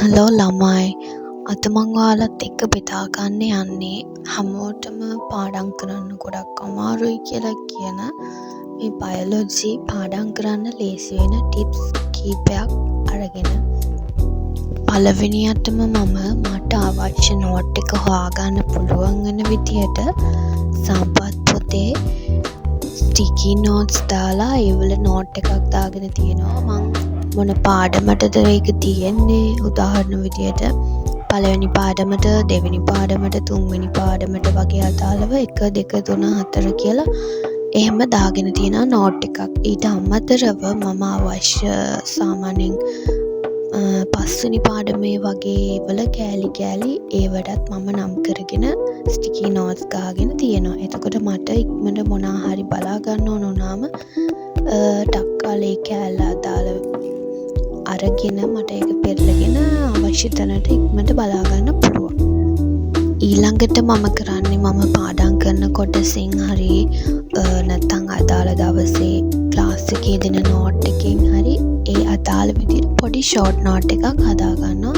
Hello ළමයි අද මං ඔයාලත් එක්ක බෙදා ගන්න යන්නේ හැමෝටම පාඩම් කරන්න ගොඩක් අමාරුයි කියලා කියන මේ බයොලොජි පාඩම් කරන්න ලේසි වෙන ටිප්ස් කීපයක් අරගෙන පළවෙනියටම මට අවශ්‍ය නෝට් එක හොයාගන්න පුළුවන් වෙන විදියට සම්පත් පොතේ ස්ටිකි නෝට්ස් දාලා ඒවල නෝට් එකක් දාගෙන තියෙනවා. මං මොන පාඩමටද ඒක තියෙන්නේ උදාහරණ විදියට පළවෙනි පාඩමට දෙවෙනි පාඩමට තුන්වෙනි පාඩමට වගේ අදාළව 1 2 3 4 කියලා එහෙම දාගෙන තියෙන නෝට් එකක්. ඊට අමතරව මම අවශ්‍ය සාමාන්‍යයෙන් පස්වෙනි පාඩමේ වගේ වල කෑලි ඒවටත් මම නම් කරගෙන ස්ටිකි නෝට්ස් ගාගෙන තියෙනවා. එතකොට මට ඉක්මනට මොනා හරි බලා ගන්න ඕන වුණාම ටක් කාලේ කෑල්ල අදාළ අරගෙන මට ඒක පෙරලගෙන අවශ්‍ය තැනට ඉක්මනට බලා ගන්න පුළුවන්. ඊළඟට මම කරන්නේ මම පාඩම් කරන කොටසින් හරි නැත්නම් අදාළ දවසේ ක්ලාස් එකේ දෙන නෝට් එකෙන් හරි ඒ අදාළ විදිහට පොඩි ෂෝට් නෝට් එකක් හදා ගන්නවා.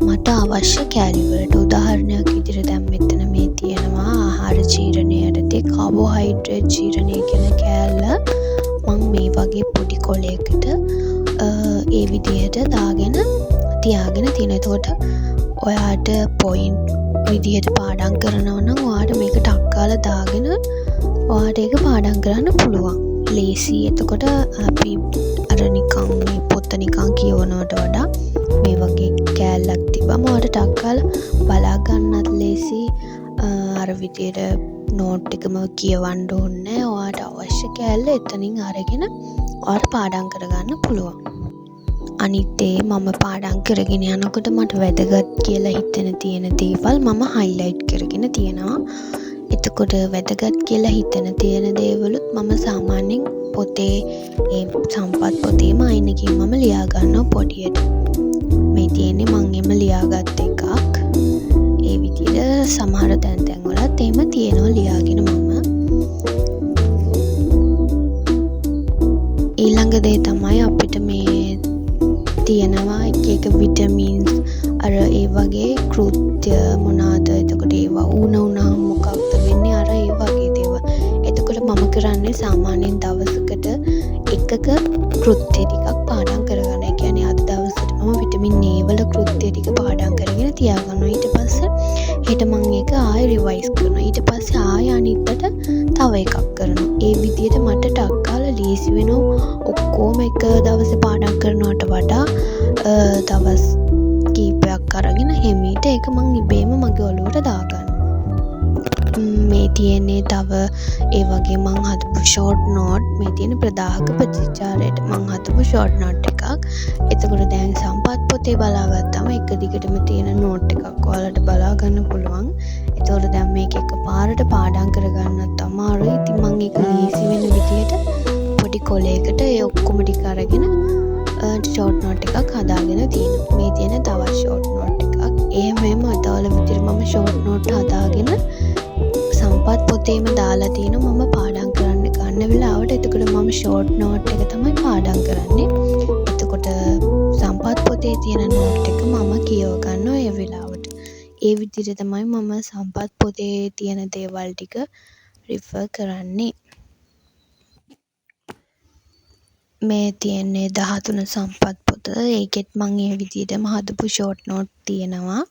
මට අවශ්‍ය කැලරි වලට උදාහරණයක් විදිහට දැන් මෙතන මේ තියෙනවා ආහාර ජීර්ණයටදී කාබෝහයිඩ්‍රේට් ජීර්ණය කියන කෑල්ල මම මේ වගේ පොඩි කොලයකට ඒ විදිහට දාගෙන තියාගෙන තියෙනවා. එතකොට ඔයාට පොයින්ට් විදිහට පාඩම් කරනවා නම් ඔයාට මේක ටක් කාලා දාගෙන ඔයාට ඒක පාඩම් කරන්න පුළුවන්. ලේසි. එතකොට අපි අර නිකන් මේ පොත නිකන් කියවනවට වඩා මේ වගේ කෑල්ලක් තිබ්බම ඔයාට ටක් කාලා බලා ගන්නත් ලේසි. අර විදිහට නෝට් එකම කියවන්න ඕනේ නැහැ. ඔයාට අවශ්‍ය කෑල්ල එතනින් අරගෙන ඔයාට පාඩම් කරගන්න පුළුවන්. අනිත් මම පාඩම් කරගෙන යනකොට මට වැදගත් කියලා හිතෙන තියෙන දේවල් මම හයිලයිට් කරගෙන තියෙනවා. එතකොට වැදගත් කියලා හිතෙන තියෙන දේවලුත් මම සාමාන්‍යයෙන් පොතේ ඒ සම්පත් පොතේම අයින් එකකින් මම ලියා ගන්නවා පොඩියට. මේ තියෙන්නේ මම එම ලියාගත් එකක්. ඒ විදිහට සමහර තැන් වලත් එහෙම තියෙනවා ලියාගෙන මම. ඊළඟ දේ තමයි අපිට මේ තියෙනවා එක විටමින්ස් අර ඒ වගේ කෘත්‍ය මොනවාද එතකොට ඒවා වුණාම මොකක්ද වෙන්නේ අර ඒ වගේ දේවල්. එතකොට මම කරන්නේ සාමාන්‍යයෙන් දවසකට එකක කෘත්‍ය ටිකක් පාඩම් කරගන්න. ඒ කියන්නේ අද දවසට මම විටමින් A වල කෘත්‍ය ටික පාඩම් කරගෙන තියාගන්නවා. ඊට පස්සේ හෙට මම ඒක ආයෙ රිවයිස් කරනවා. ඊට පස්සේ ආයෙ අනිද්දාට තව එකක් කරනවා. ඒ විදිහට මට ටක් කාලා ලීසි වෙනවා. ඔක්කොම එක දවසේ පාඩම් කරනවට වඩා දවස් කීපයක් අරගෙන හිමීට ඒක මං ඉබේම මගේ ඔළුවට දාගන්නවා. මේ තියෙන්නේ තව ඒ වගේ මං හදපු ෂෝට් නෝට් මේ තියෙන ප්‍රදාහක ප්‍රතිචාරයට මං හදපු ෂෝට් නෝට් එකක්. එතකොට දැන් සම්පත් පොතේ බලාගත්තම එක දිගටම තියෙන නෝට් එකක් ඔයාලට බලා ගන්න පුළුවන්. එතකොට දැන් මේක එකපාරට පාඩම් කරගන්නත් අමාරුයි. ඉතින් මං ඒක ලීසි වෙන විදියට පොඩි කොලයකට ඒ ඔක්කොම ටික අරගෙන ෂෝට් නෝට් එකක් හදාගෙන තියෙනවා. මේ තියෙන තවත් ෂෝට් නෝට් එකක්. එහෙම අදාළ විදිහට මම ෂෝට් නෝට් හදාගෙන සම්පත් පොතේම දාලා තියෙනවා මම පාඩම් කරන්න ගන්න වෙලාවට. එතකොට මම ෂෝට් නෝට් එක තමයි පාඩම් කරන්නේ. එතකොට සම්පත් පොතේ තියෙන නෝට් එක මම කියව ගන්නවා ඒ වෙලාවට. ඒ විදිහට තමයි මම සම්පත් පොතේ තියෙන දේවල් ටික රිෆර් කරන්නේ. මේ තියෙන්නේ 13 සම්පත් පොත. ඒකෙත් මම ඒ විදිහටම හදපු ෂෝට් නෝට් තියෙනවා.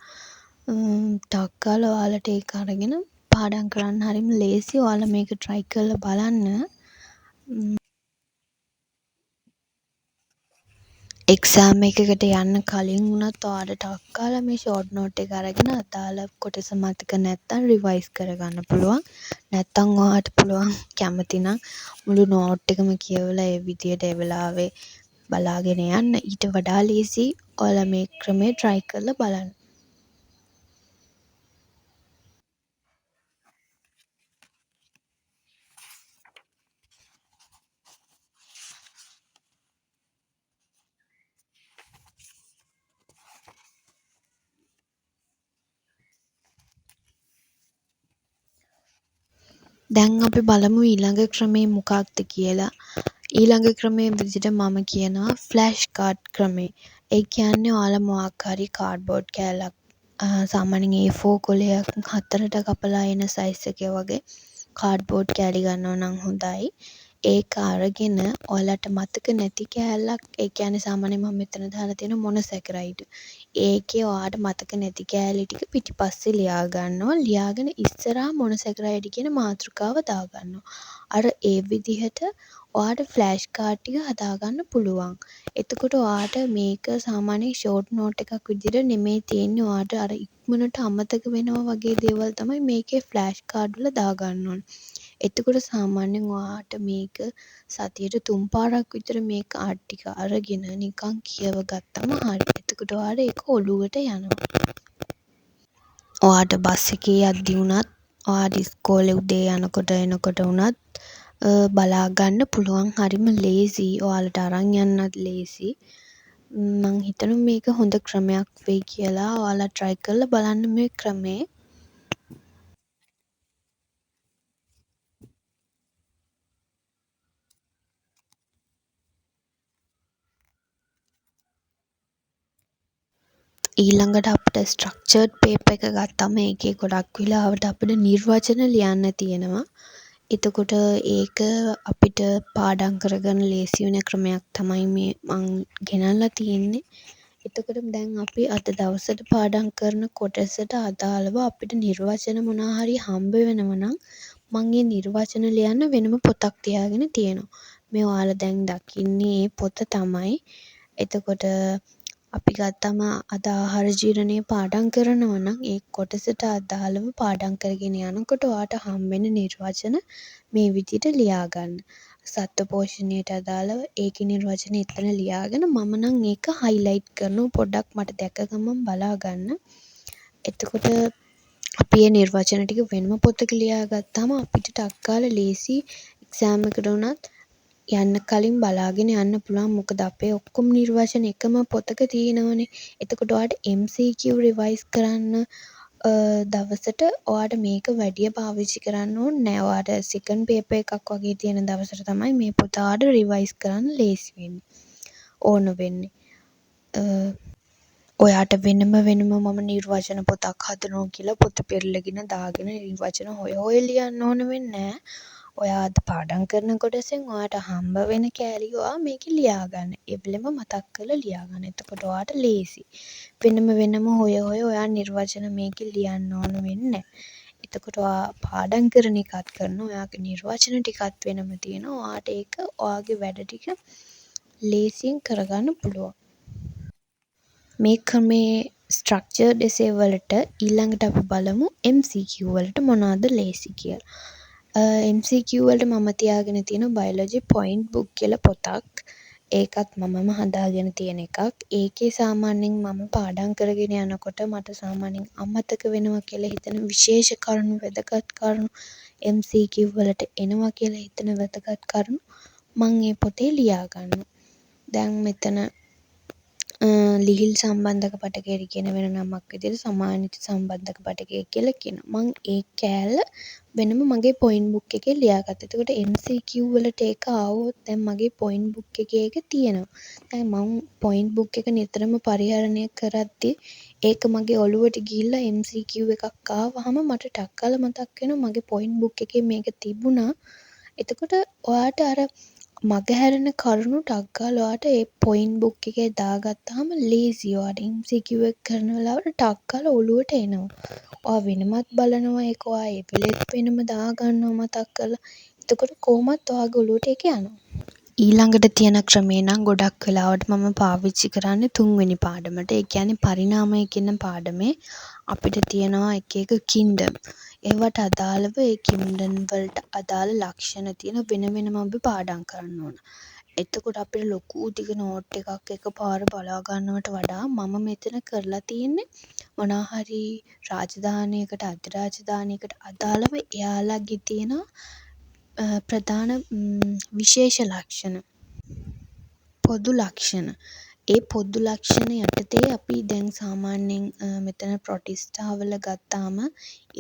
ටක් කාලා ඔයාලට ඒක අරගෙන පාඩම් කරන්න හරිම ලේසි. ඔයාලා මේක try කරලා බලන්න. එක්සෑම් එකකට යන්න කලින් වුණත් ඔයාලට ටක් කාලා මේ ෂෝට් නෝට් එක අරගෙන අදාළ කොටස මතක නැත්තම් රිවයිස් කරගන්න පුළුවන්. නැත්තම් ඔයාට පුළුවන් කැමති නම් මුළු නෝට් එකම කියවලා ඒ විදිහට ඒ වෙලාවේ බලාගෙන යන්න. ඊට වඩා ලේසි ඔයාලා මේ ක්‍රමේ try කරලා බලන්න. දැන් අපි බලමු ඊළඟ ක්‍රමේ මොකක්ද කියලා. ඊළඟ ක්‍රමේ විදිහට මම කියනවා ෆ්ලෑෂ් කාඩ් ක්‍රමේ. ඒ කියන්නේ ඔයාලා මොකක් හරි කාඩ්බෝඩ් කෑල්ලක් සාමාන්‍යයෙන් A4 කොලයක් 4ට කපලා එන සයිස් එකේ වගේ කාඩ්බෝඩ් කෑලි ගන්නවා නම් හොඳයි. ඒක අරගෙන ඔයාලට මතක නැති කෑල්ලක්, ඒ කියන්නේ සාමාන්‍යයෙන් මම මෙතන දාලා තියෙන මොනොසැකරයිඩ්. ඒකේ ඔයාට මතක නැති කෑලි ටික පිටිපස්සේ ලියා ගන්නවා. ලියාගෙන ඉස්සරහා මොනොසැකරයිඩ් කියන මාතෘකාව දාගන්නවා. අර ඒ විදිහට ඔයාට ෆ්ලෑෂ් කාඩ් ටික හදාගන්න පුළුවන්. එතකොට ඔයාට මේක සාමාන්‍යයෙන් ෂෝට් නෝට් එකක් විදිහට නෙමෙයි තියෙන්නේ. ඔයාට අර ඉක්මනට අමතක වෙනවා වගේ දේවල් තමයි මේකේ ෆ්ලෑෂ් කාඩ් වල දාගන්න ඕනේ. එතකොට සාමාන්‍යයෙන් ඔයාට මේක සතියට 3 පාරක් විතර මේ කාඩ් ටික අරගෙන නිකන් කියව ගත්තම හරි. එතකොට ඔයාට ඒක ඔලුවට යනවා. ඔයාට බස් එකේ යද්දි වුණත්, ඔයාට ඉස්කෝලේ උදේ යනකොට එනකොට වුණත් බලා ගන්න පුළුවන්. හරිම ලේසි. ඔයාලට අරන් යන්නත් ලේසි. මං හිතනවා මේක හොඳ ක්‍රමයක් වෙයි කියලා. ඔයාලා try කරලා බලන්න මේ ක්‍රමේ. ඊළඟට අපිට ස්ට්‍රක්චර්ඩ් පේපර් එක ගත්තම ඒකේ ගොඩක් වෙලාවට අපිට නිර්වචන ලියන්න තියෙනවා. එතකොට ඒක අපිට පාඩම් කරගන්න ලේසි වෙන ක්‍රමයක් තමයි මේ මං ගෙනල්ලා තියෙන්නේ. එතකොට දැන් අපි අද දවසට පාඩම් කරන කොටසට අදාළව අපිට නිර්වචන මොනවා හරි හම්බ වෙනවා නම් මං ඒ නිර්වචන ලියන්න වෙනම පොතක් තියාගෙන තියෙනවා. මේ ඔයාලා දැන් දකින්නේ ඒ පොත තමයි. එතකොට අපි ගත්තම අද ආහාර ජීර්ණය පාඩම් කරනවා නම් ඒ කොටසට අදාළව පාඩම් කරගෙන යනකොට ඔයාට හම්බෙන නිර්වචන මේ විදිහට ලියා ගන්න. සත්ව පෝෂණයට අදාළව ඒකේ නිර්වචන එතන ලියාගෙන මම නම් ඒක highlight කරනවා. පොඩ්ඩක් මට දැක ගමන් බලා ගන්න. එතකොට අපි මේ නිර්වචන ටික වෙනම පොතක ලියා ගත්තාම අපිට ටක් ගාලා ලේසි එක්සෑම් එකට උනත් යන්න කලින් බලාගෙන යන්න පුළුවන්. මොකද අපේ ඔක්කොම නිර්වචන එකම පොතක තියෙනවනේ. එතකොට ඔයාට MCQ රිවයිස් කරන්න දවසට ඔයාට මේක වැඩිය පාවිච්චි කරන්න ඕනේ නෑ. ඔයාට සෙකන්ඩ් පේපර් එකක් වගේ තියෙන දවසට තමයි මේ පොත ඔයාට රිවයිස් කරන්න ලේසි වෙන්නේ. ඕන වෙන්නේ. ඔයාට වෙනම මම නිර්වචන පොතක් හදනවා කියලා පොත පෙරලගෙන දාගෙන නිර්වචන හොය ලියන්න ඕන වෙන්නේ නෑ. ඔයා අද පාඩම් කරන කොටසෙන් ඔයාට හම්බ වෙන කෑලි ඔයා මේකේ ලියා ගන්න. එවෙලෙම මතක් කරලා ලියා ගන්න. එතකොට ඔයාට ලේසි. වෙනම හොය ඔයා නිර්වචන මේකේ ලියන්න ඕන වෙන්නේ නෑ. එතකොට ඔයා පාඩම් කරන එකත් කරනවා. ඔයාගේ නිර්වචන ටිකත් වෙනම තියෙනවා. ඔයාට ඒක ඔයාගේ වැඩ ටික ලේසියෙන් කරගන්න පුළුවන්. මේ ක්‍රමේ ස්ට්‍රක්චර්ඩ් එසේ වලට ඊළඟට අපි බලමු MCQ වලට මොනවද ලේසි කියලා. MCQ වලට මම තියාගෙන තියෙන බයොලොජි පොයින්ට් බුක් කියලා පොතක්. ඒකත් මමම හදාගෙන තියෙන එකක්. ඒකේ සාමාන්‍යයෙන් මම පාඩම් කරගෙන යනකොට මට සාමාන්‍යයෙන් අමතක වෙනවා කියලා හිතන විශේෂ කරුණු, වැදගත් කරුණු MCQ වලට එනවා කියලා හිතන වැදගත් කරුණු මම මේ පොතේ ලියා ගන්නවා. දැන් මෙතන ලිහිල් සම්බන්ධක පටකය කියන වෙන නමක් විදිහට සමානිත සම්බන්ධක පටකය කියලා කියනවා. මම ඒ කෑල්ල වෙනම මගේ පොයින්ට් බුක් එකේ ලියාගත්තා. එතකොට MCQ වලට ඒක ආවොත් දැන් මගේ පොයින්ට් බුක් එකේ ඒක තියෙනවා. දැන් මම පොයින්ට් බුක් එක නිතරම පරිහරණය කරද්දී ඒක මගේ ඔළුවට ගිහිල්ලා MCQ එකක් ආවහම මට ටක් ගාලා මතක් වෙනවා මගේ පොයින්ට් බුක් එකේ මේක තිබුණා. එතකොට ඔයාට අර මගහැරෙන කරුණු ටක් ගාලා ඔයාට ඒ පොයින්ට් බුක් එකේ දාගත්තාම ලේසි. ඔයාට MCQ එක කරන වෙලාවට ටක් ගාලා ඔළුවට එනවා. ඔයා වෙනමත් බලනවා ඒක ඔයා ඒ වෙලෙත් වෙනම දාගන්නවා මතක් කරලා. එතකොට කොහොමත් ඔයාගේ ඔළුවට ඒක යනවා. ඊළඟට තියෙන ක්‍රමේ නම් ගොඩක් වෙලාවට මම පාවිච්චි කරන්නේ 3 වෙනි පාඩමට. ඒ කියන්නේ පරිණාමය කියන පාඩමේ අපිට තියෙනවා එක කින්ඩම්. ඒවට අදාළව ඒ කින්ඩම් වලට අදාළ ලක්ෂණ තියෙන වෙනම අපි පාඩම් කරන්න ඕන. එතකොට අපිට ලොකු දිග නෝට් එකක් එකපාර බලා ගන්නවට වඩා මම මෙතන කරලා තියෙන්නේ මොනවා හරි රාජධානියකට අධිරාජධානියකට අදාළව එයාලගේ තියෙන ප්‍රධාන විශේෂ ලක්ෂණ, පොදු ලක්ෂණ. ඒ පොදු ලක්ෂණ යටතේ අපි දැන් සාමාන්‍යයෙන් මෙතන ප්‍රොටිස්ටාවල ගත්තාම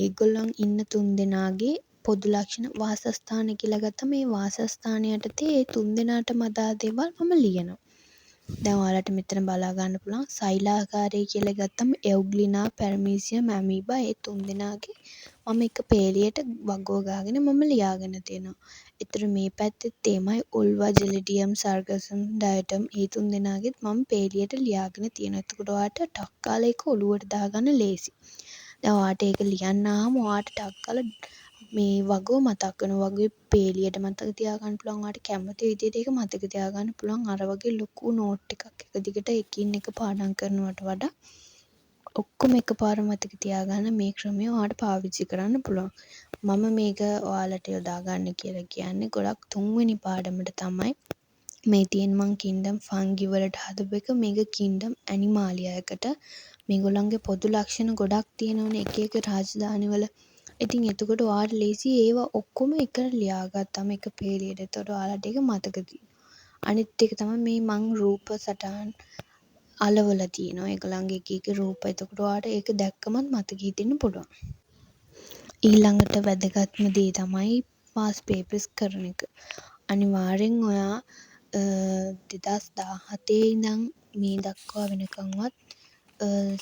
ඒගොල්ලන් ඉන්න 3 දෙනාගේ පොදු ලක්ෂණ වාසස්ථාන කියලා ගත්තම මේ වාසස්ථාන යටතේ ඒ තුන්දෙනාටම අදාළ දේවල් මම ලියනවා. දැන් ඔයාලට මෙතන බලා ගන්න පුළුවන් සෛලාකාරය කියලා ගත්තම එව්ග්ලිනා පැරමීසියම් ඇමීබා ඒ තුන්දෙනාගේ මම එක පේලියට වගව ගාගෙන මම ලියාගෙන තියෙනවා. ඒතර මේ පැත්තෙත් තේමයි උල්වා ජෙලිඩියම් සර්ගසම් ඩයටම් ඒ තුන්දෙනාගෙත් මම පේලියට ලියාගෙන තියෙනවා. එතකොට ඔයාලට ටක් කාලා ඒක ඔලුවට දාගන්න ලේසි. දැන් ඔයාලට ඒක ලියන්න ආවම ඔයාලට ටක් කාලා මේ වගව මතක් වෙනවා. වගේ පේලියට මතක තියාගන්න පුළුවන්. ඔයාලට කැමති විදිහට ඒක මතක තියාගන්න පුළුවන්. අර වගේ ලොකු නෝට් එකක් එක දිගට එකින් එක පාඩම් කරනවට වඩා ඔක්කොම එකපාර මතක තියාගන්න මේ ක්‍රමය ඔයාලට පාවිච්චි කරන්න පුළුවන්. මම මේක ඔයාලට යොදා ගන්න කියලා කියන්නේ ගොඩක් 3 වෙනි පාඩමට තමයි. මේ තියෙන මං කින්ඩම් ෆංගි වලට හදපු එක. මේක කින්ඩම් ඇනිමාලියායකට. මේගොල්ලන්ගේ පොදු ලක්ෂණ ගොඩක් තියෙනවනේ එක එක රාජධානි වල. ඉතින් එතකොට ඔයාලට ලේසි ඒවා ඔක්කොම එකට ලියාගත්තාම එක පේලියට. එතකොට ඔයාලට ඒක මතක තියෙනවා. අනිත් එක තමයි මේ මං රූප සටහන් අලවලා තියෙනවා. ඒගොල්ලන්ගේ එක එක රූප. එතකොට ඔයාලට ඒක දැක්කමත් මතක හිටින්න පුළුවන්. ඊළඟට වැදගත්ම දේ තමයි පාස් පේපර්ස් කරන එක. අනිවාර්යෙන් ඔයා 2017 ඉඳන් මේ දක්වා වෙනකන්වත්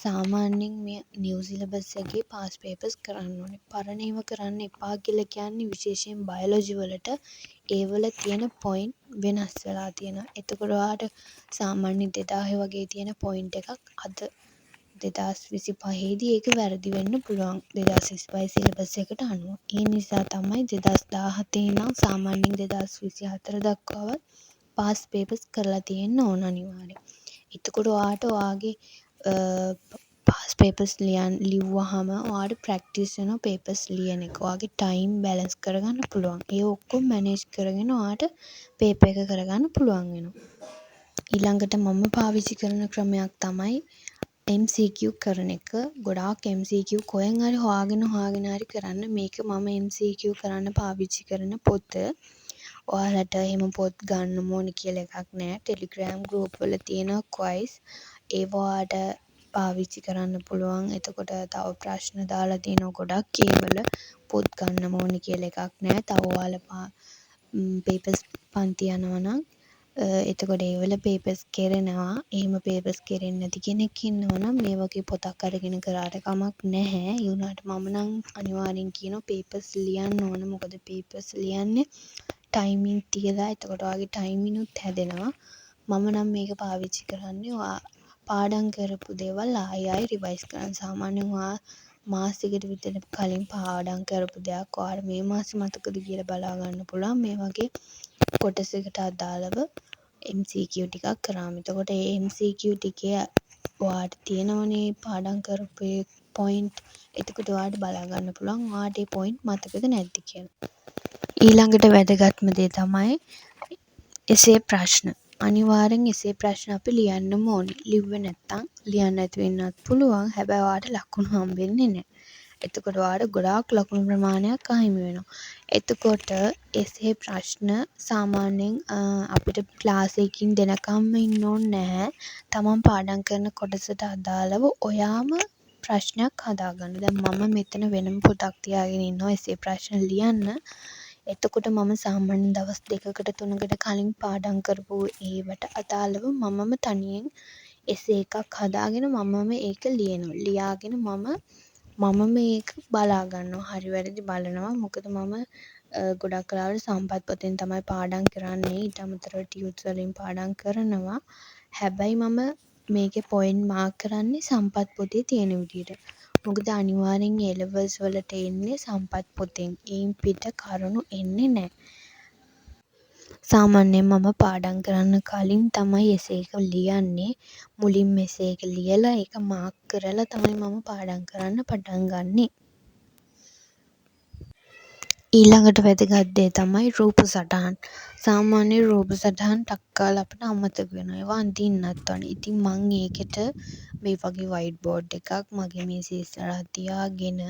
සාමාන්‍යයෙන් මේ නිව් සිලබස් එකේ පාස් පේපර්ස් කරන්න ඕනේ. පරණ ඒවා කරන්න එපා කියලා කියන්නේ විශේෂයෙන් බයොලොජි වලට ඒවල තියෙන පොයින්ට් වෙනස් වෙලා තියෙනවා. එතකොට ඔයාලට සාමාන්‍ය 2000 වගේ තියෙන පොයින්ට් එකක් අද 2025 දී ඒක වැරදි වෙන්න පුළුවන් 2025 සිලබස් එකට අනුව. ඒ නිසා තමයි 2017 ඉඳන් සාමාන්‍යයෙන් 2024 දක්වාවත් පාස් පේපර්ස් කරලා තියෙන්න ඕන අනිවාර්යෙන්. එතකොට ඔයාට ඔයාගේ පාස් පේපර්ස් ලිව්වහම ඔයාට ප්‍රැක්ටිස් වෙන පේපර්ස් ලියන එක. ඔයාගේ ටයිම් බැලන්ස් කරගන්න පුළුවන්. ඒ ඔක්කොම මැනේජ් කරගෙන ඔයාට පේපර් එක කරගන්න පුළුවන් වෙනවා. ඊළඟට මම පාවිච්චි කරන ක්‍රමයක් තමයි MCQ කරන එක. ගොඩාක් MCQ කොහෙන් හරි හොයාගෙන හරි කරන්න. මේක මම MCQ කරන්න පාවිච්චි කරන පොත. ඔයාලට එහෙම පොත් ගන්න ඕන කියලා එකක් නැහැ. ටෙලිග්‍රෑම් ගෲප් වල තියෙන ක්වයිස් ඒවා ඔයාලට පාවිච්චි කරන්න පුළුවන්. එතකොට තව ප්‍රශ්න දාලා තියෙනවා ගොඩක් ඒවල පොත් ගන්න ඕන කියලා එකක් නැහැ. තව ඔයාලා පේපර්ස් පන්ති යනවා නම් එතකොට ඒවල පේපර්ස් කෙරෙනවා. එහෙම පේපර්ස් කෙරෙන්නේ නැති කෙනෙක් ඉන්නවා නම් මේ වගේ පොතක් අරගෙන කරාට කමක් නැහැ. ඒ වුණාට මම නම් අනිවාර්යෙන් කියනවා පේපර්ස් ලියන්න ඕන. මොකද පේපර්ස් ලියන්නේ ටයිමින් තියලා. එතකොට ඔයාගේ ටයිමිනුත් හැදෙනවා. මම නම් මේක පාවිච්චි කරන්නේ පාඩම් කරපු දේවල් ආයෙ රිවයිස් කරන්න. සාමාන්‍යයෙන් ඔයා මාසෙකට විතර කලින් පාඩම් කරපු දෙයක් ඔයාලා මේ මාසෙ මතකද කියලා බලා ගන්න පුළුවන්. මේ වගේ කොටසකට අදාළව MCQ ටිකක් කරාම. එතකොට ඒ MCQ ටිකේ ඔයාට තියෙනවනේ පාඩම් කරපු පොයින්ට්. එතකොට ඔයාට බලා ගන්න පුළුවන් ඔයාට ඒ පොයින්ට් මතකද නැද්ද කියලා. ඊළඟට වැදගත්ම දේ තමයි එසේ ප්‍රශ්න. අනිවාර්යෙන් එසේ ප්‍රශ්න අපි ලියන්නම ඕනේ. ලිව්වේ නැත්තම් ලියන්න නැති වෙන්නත් පුළුවන්. හැබැයි ඔයාට ලකුණු හම්බෙන්නේ නැහැ. එතකොට ඔයාට ගොඩාක් ලකුණු ප්‍රමාණයක් අහිමි වෙනවා. එතකොට එසේ ප්‍රශ්න සාමාන්‍යයෙන් අපිට ක්ලාස් එකකින් දෙනකම්ම ඉන්න ඕනේ නැහැ. තමන් පාඩම් කරන කොටසට අදාළව ඔයාම ප්‍රශ්නයක් හදාගන්න. දැන් මම මෙතන වෙනම පොතක් තියාගෙන ඉන්නවා එසේ ප්‍රශ්න ලියන්න. එතකොට මම සාමාන්‍යයෙන් දවස් 2කට 3කට කලින් පාඩම් කරපු ඒවට අදාළව මමම තනියෙන් එසේ එකක් හදාගෙන මමම ඒක ලියනවා. ලියාගෙන මම මේක බලා ගන්නවා. හරි වැරදි බලනවා. මොකද මම ගොඩක් කලාවට සම්පත් පොතෙන් තමයි පාඩම් කරන්නේ. ඊට අමතරව ටියුට්ස් වලින් පාඩම් කරනවා. හැබැයි මම මේකේ පොයින්ට් මාක් කරන්නේ සම්පත් පොතේ තියෙන විදිහට. මොකද අනිවාර්යෙන් A levels වලට එන්නේ සම්පත් පොතෙන්. ඒන් පිට කරුණු එන්නේ නැහැ. සාමාන්‍යයෙන් මම පාඩම් කරන්න කලින් තමයි එසේ එක ලියන්නේ. මුලින්ම එසේ එක ලියලා ඒක මාක් කරලා තමයි මම පාඩම් කරන්න පටන් ගන්නෙ. ඊළඟට වැදගත් දේ තමයි රූප සටහන්. සාමාන්‍ය රූප සටහන් ටක් කාලා අපිට අමතක වෙනවා. ඒවා අඳින්නත් ඕනේ. ඉතින් මං ඒකට මේ වගේ වයිට් බෝඩ් එකක් මගේ මේසේ ඉස්සරහා තියාගෙන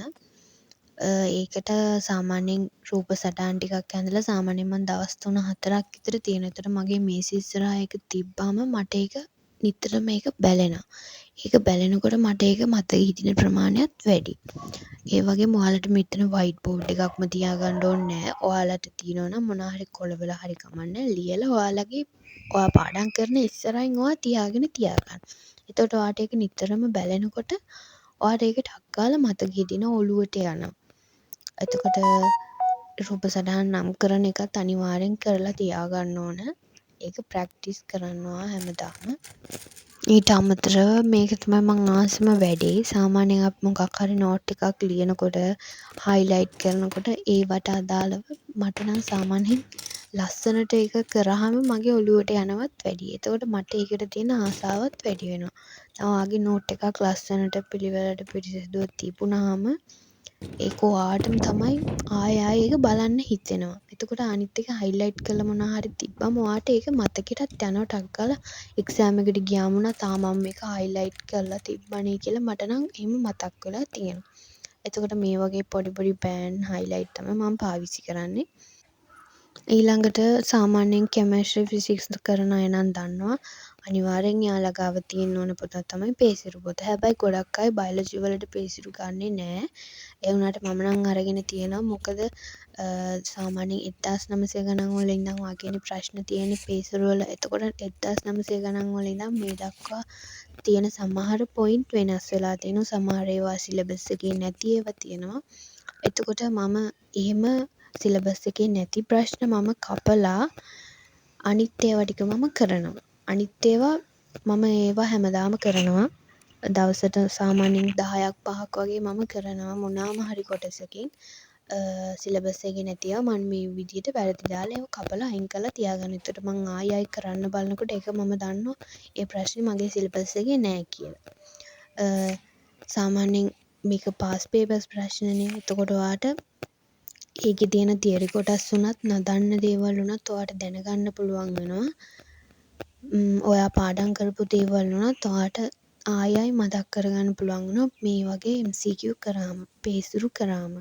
ඒකට සාමාන්‍යයෙන් රූප සටහන් ටිකක් ඇඳලා සාමාන්‍යයෙන් මං දවස් 3-4ක් විතර තියෙන. ඒතර මගේ මේසේ ඉස්සරහා ඒක තිබ්බම මට ඒක නිතරම ඒක බැලෙනවා. ඒක බැලෙනකොට මට ඒක මතක හිටින ප්‍රමාණයත් වැඩි. ඒ වගේම ඔයාලට මෙතන වයිට් බෝඩ් එකක්ම තියාගන්න ඕනේ නැහැ. ඔයාලට තියෙනවා නම් මොනවා හරි කොළවල හරි කමන්නේ ලියලා ඔයා පාඩම් කරන ඉස්සරහින් ඔයා තියාගෙන තියාගන්න. එතකොට ඔයාට ඒක නිතරම බැලෙනකොට ඔයාට ඒක ටක් ගාලා මතක හිටිනවා ඔළුවට යනවා. එතකොට රූප සටහන් නම් කරන එකත් අනිවාර්යෙන් කරලා තියාගන්න ඕන. ඒක ප්‍රැක්ටිස් කරනවා හැමදාම. ඊට අමතරව මේක තමයි මං ආසම වැඩේ. සාමාන්‍යයෙන් අපි මොකක් හරි නෝට් එකක් ලියනකොට හයිලයිට් කරනකොට ඒවට අදාළව මට නම් සාමාන්‍යයෙන් ලස්සනට ඒක කරාම මගේ ඔළුවට යනවත් වැඩි. එතකොට මට ඒකට තියෙන ආසාවත් වැඩි වෙනවා. දැන් ඔයාගේ නෝට් එකක් ලස්සනට පිළිවෙලට පිරිසිදුව තිබුණාම ඒක ඔයාටම තමයි ආයෙ ඒක බලන්න හිතෙනවා. එතකොට අනිත් එක හයිලයිට් කරලා මොනවා හරි තිබ්බම ඔයාට ඒක මතකෙටත් යනවා ටක් ගාලා එක්සෑම් එකට ගියාම වුණත් මම මේක හයිලයිට් කරලා තිබ්බනේ කියලා මට නම් එහෙම මතක් වෙලා තියෙනවා. එතකොට මේ වගේ පොඩි පොඩි පෑන් හයිලයිට් තමයි මම පාවිච්චි කරන්නේ. ඊළඟට සාමාන්‍යයෙන් කෙමිස්ට්‍රි ෆිසික්ස් කරන අය නම් දන්නවා අනිවාර්යෙන් යාළා ගාව තියෙන්න ඕන පොතක් තමයි පේසිරු පොත. හැබැයි ගොඩක් අය බයොලොජි වලට පේසිරු ගන්නෙ නෑ. ඒ වුණාට මම නම් අරගෙන තියෙනවා. මොකද සාමාන්‍යයෙන් 1900 ගණන් වල ඉඳන් වගේ ප්‍රශ්න තියෙන්නේ පේසිරු වල. එතකොට 1900 ගණන් වල ඉඳන් මේ දක්වා තියෙන සමහර පොයින්ට් වෙනස් වෙලා තියෙනවා. සමහර ඒවා සිලබස් එකේ නැති ඒවා තියෙනවා. එතකොට මම එහෙම සිලබස් එකේ නැති ප්‍රශ්න මම කපලා අනිත් ඒවා ටික මම කරනවා. අනිත් ඒවා මම ඒවා හැමදාම කරනවා. දවසට සාමාන්‍යයෙන් 10ක් 5ක් වගේ මම කරනවා මොනාම හරි කොටසකින්. සිලබස් එකේ නැති ඒවා මම මේ විදිහට වැරදි දාලා ඒවා කපලා අයින් කරලා තියාගන්න. එතකොට මම ආයි කරන්න බලනකොට ඒක මම දන්නවා ඒ ප්‍රශ්නේ මගේ සිලබස් එකේ නෑ කියලා. සාමාන්‍යයෙන් මේක පාස් පේපර්ස් ප්‍රශ්නනේ. එතකොට ඔයාට ඒකේ තියෙන තියරි කොටස් වුණත් නොදන්න දේවල් වුණත් ඔයාට දැනගන්න පුළුවන් වෙනවා. ඔයා පාඩම් කරපු දේවල් වුණත් ඔයාට ආයෙ මතක් කරගන්න පුළුවන් වෙනවා මේ වගේ MCQ කරාම, පේසුරු කරාම.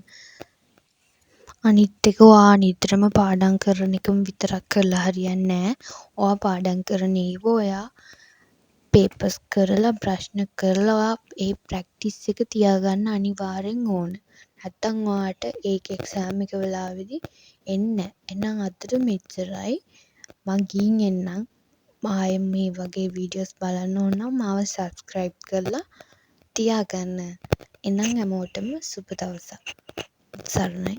අනිත් එක ඔයා නිතරම පාඩම් කරන එකම විතරක් කරලා හරියන්නේ නැහැ. ඔයා පාඩම් කරන ඒවා ඔයා පේපර්ස් කරලා ප්‍රශ්න කරලා ඒ ප්‍රැක්ටිස් එක තියාගන්න අනිවාර්යෙන් ඕන. නැත්තම් ඔයාට ඒක එක්සෑම් එක වෙලාවේදී එන්නේ නැහැ. එහෙනම් අදට මෙච්චරයි. මං ගිහින් එන්නම්. ආයෙ මේ වගේ වීඩියෝස් බලන්න ඕන නම් මාව සබ්ස්ක්‍රයිබ් කරලා තියාගන්න. එහෙනම් හැමෝටම සුබ දවසක්. සරණයි.